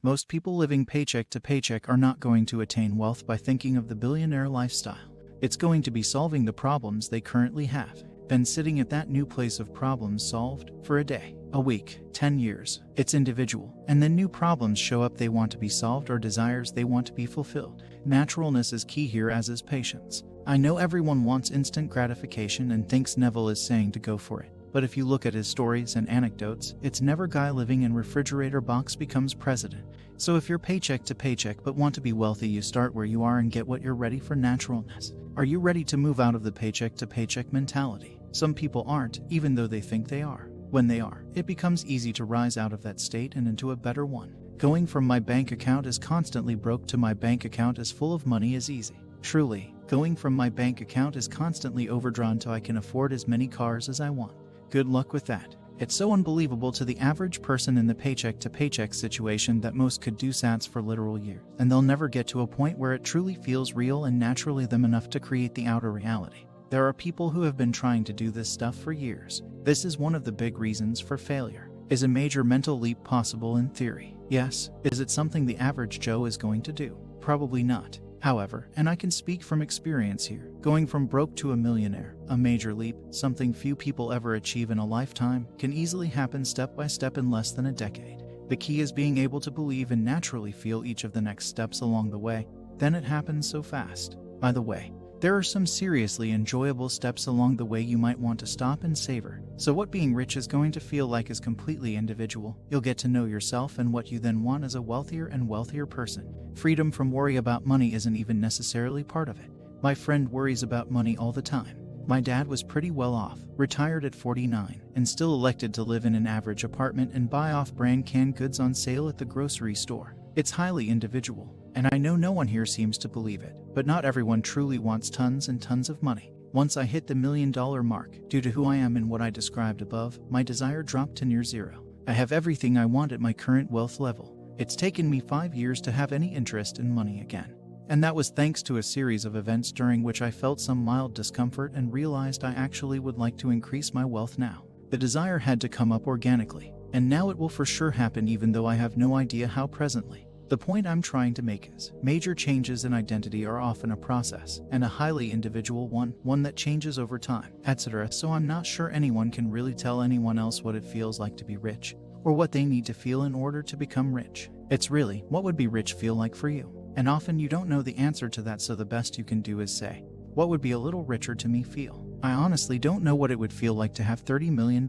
Most people living paycheck to paycheck are not going to attain wealth by thinking of the billionaire lifestyle. It's going to be solving the problems they currently have, then sitting at that new place of problems solved for a day, a week, 10 years. It's individual, and then new problems show up they want to be solved or desires they want to be fulfilled. Naturalness is key here, as is patience. I know everyone wants instant gratification and thinks Neville is saying to go for it. But if you look at his stories and anecdotes, it's never guy living in refrigerator box becomes president. So if you're paycheck to paycheck but want to be wealthy, you start where you are and get what you're ready for. Naturalness. Are you ready to move out of the paycheck to paycheck mentality? Some people aren't, even though they think they are. When they are, it becomes easy to rise out of that state and into a better one. Going from my bank account is constantly broke to my bank account is full of money is easy. Truly, going from my bank account is constantly overdrawn to I can afford as many cars as I want. Good luck with that. It's so unbelievable to the average person in the paycheck to paycheck situation that most could do sats for literal years, and they'll never get to a point where it truly feels real and naturally them enough to create the outer reality. There are people who have been trying to do this stuff for years. This is one of the big reasons for failure. Is a major mental leap possible in theory? Yes. Is it something the average Joe is going to do? Probably not. However, and I can speak from experience here, going from broke to a millionaire, a major leap, something few people ever achieve in a lifetime, can easily happen step by step in less than a decade. The key is being able to believe and naturally feel each of the next steps along the way. Then it happens so fast. By the way, there are some seriously enjoyable steps along the way you might want to stop and savor. So what being rich is going to feel like is completely individual. You'll get to know yourself and what you then want as a wealthier and wealthier person. Freedom from worry about money isn't even necessarily part of it. My friend worries about money all the time. My dad was pretty well off, retired at 49, and still elected to live in an average apartment and buy off-brand canned goods on sale at the grocery store. It's highly individual, and I know no one here seems to believe it, but not everyone truly wants tons and tons of money. Once I hit the $1 million mark, due to who I am and what I described above, my desire dropped to near zero. I have everything I want at my current wealth level. It's taken me 5 years to have any interest in money again. And that was thanks to a series of events during which I felt some mild discomfort and realized I actually would like to increase my wealth now. The desire had to come up organically, and now it will for sure happen even though I have no idea how presently. The point I'm trying to make is, major changes in identity are often a process, and a highly individual one that changes over time, etc. So I'm not sure anyone can really tell anyone else what it feels like to be rich, or what they need to feel in order to become rich. It's really, what would be rich feel like for you? And often you don't know the answer to that, so the best you can do is say, what would be a little richer to me feel? I honestly don't know what it would feel like to have $30 million,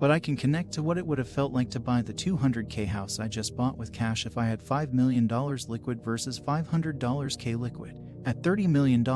but I can connect to what it would have felt like to buy the $200K house I just bought with cash if I had $5 million liquid versus $500K liquid. At $30 million,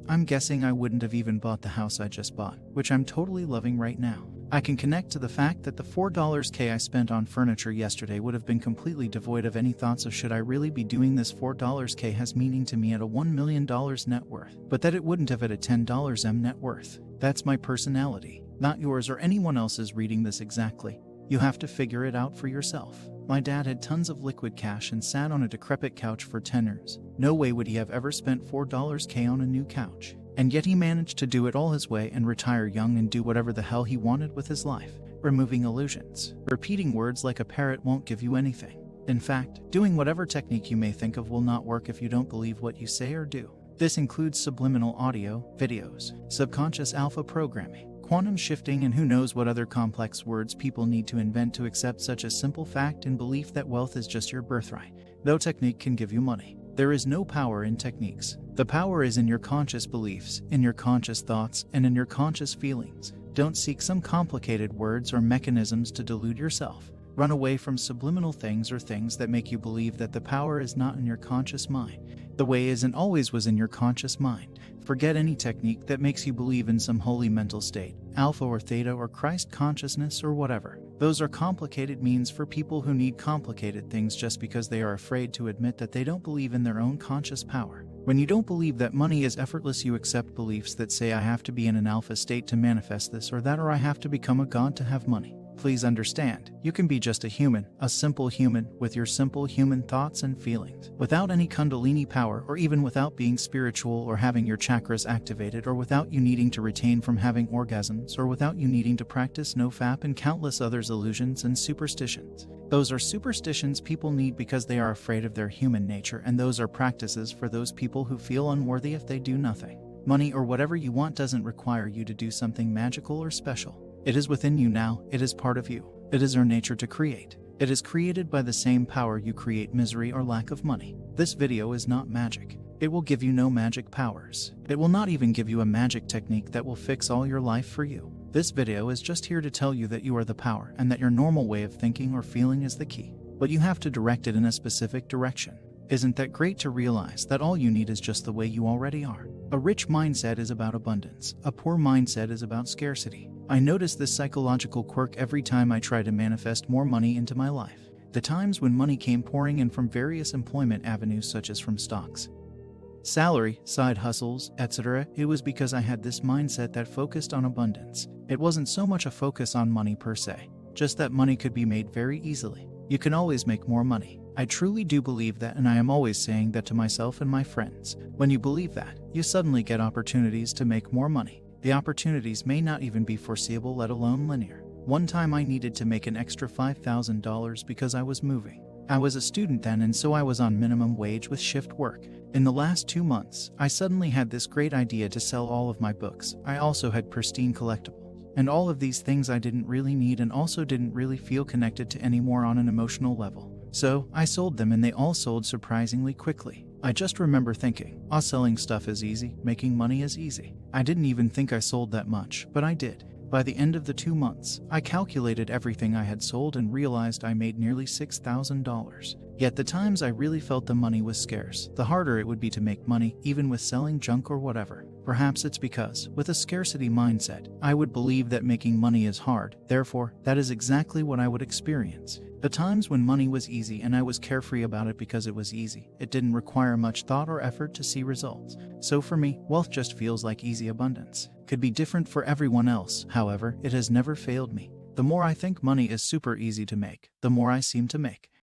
I'm guessing I wouldn't have even bought the house I just bought, which I'm totally loving right now. I can connect to the fact that the $4K I spent on furniture yesterday would have been completely devoid of any thoughts of should I really be doing this. $4K has meaning to me at a $1 million net worth, but that it wouldn't have at a $10 net worth. That's my personality, not yours or anyone else's reading this exactly. You have to figure it out for yourself. My dad had tons of liquid cash and sat on a decrepit couch for 10 years. No way would he have ever spent $4K on a new couch. And yet he managed to do it all his way and retire young and do whatever the hell he wanted with his life. Removing illusions. Repeating words like a parrot won't give you anything. In fact, doing whatever technique you may think of will not work if you don't believe what you say or do. This includes subliminal audio, videos, subconscious alpha programming, quantum shifting, and who knows what other complex words people need to invent to accept such a simple fact and belief that wealth is just your birthright. Though technique can give you money, there is no power in techniques. The power is in your conscious beliefs, in your conscious thoughts, and in your conscious feelings. Don't seek some complicated words or mechanisms to delude yourself. Run away from subliminal things or things that make you believe that the power is not in your conscious mind. The way is and always was in your conscious mind. Forget any technique that makes you believe in some holy mental state, alpha or theta or Christ consciousness or whatever. Those are complicated means for people who need complicated things just because they are afraid to admit that they don't believe in their own conscious power. When you don't believe that money is effortless, you accept beliefs that say I have to be in an alpha state to manifest this or that, or I have to become a god to have money. Please understand, you can be just a human, a simple human, with your simple human thoughts and feelings, without any kundalini power, or even without being spiritual or having your chakras activated, or without you needing to retain from having orgasms, or without you needing to practice nofap and countless others illusions and superstitions. Those are superstitions people need because they are afraid of their human nature, and those are practices for those people who feel unworthy if they do nothing. Money or whatever you want doesn't require you to do something magical or special. It is within you now, it is part of you. It is our nature to create. It is created by the same power you create misery or lack of money. This video is not magic. It will give you no magic powers. It will not even give you a magic technique that will fix all your life for you. This video is just here to tell you that you are the power and that your normal way of thinking or feeling is the key. But you have to direct it in a specific direction. Isn't that great to realize that all you need is just the way you already are? A rich mindset is about abundance. A poor mindset is about scarcity. I notice this psychological quirk every time I try to manifest more money into my life. The times when money came pouring in from various employment avenues such as from stocks, salary, side hustles, etc., it was because I had this mindset that focused on abundance. It wasn't so much a focus on money per se, just that money could be made very easily. You can always make more money. I truly do believe that, and I am always saying that to myself and my friends. When you believe that, you suddenly get opportunities to make more money. The opportunities may not even be foreseeable, let alone linear. One time I needed to make an extra $5,000 because I was moving. I was a student then, and so I was on minimum wage with shift work. In the last 2 months, I suddenly had this great idea to sell all of my books. I also had pristine collectibles. And all of these things I didn't really need and also didn't really feel connected to anymore on an emotional level. So, I sold them, and they all sold surprisingly quickly. I just remember thinking, selling stuff is easy, making money is easy. I didn't even think I sold that much, but I did. By the end of the 2 months, I calculated everything I had sold and realized I made nearly $6,000. Yet the times I really felt the money was scarce, the harder it would be to make money, even with selling junk or whatever. Perhaps it's because, with a scarcity mindset, I would believe that making money is hard, therefore, that is exactly what I would experience. The times when money was easy and I was carefree about it because it was easy, it didn't require much thought or effort to see results. So for me, wealth just feels like easy abundance. Could be different for everyone else, however, it has never failed me. The more I think money is super easy to make, the more I seem to make.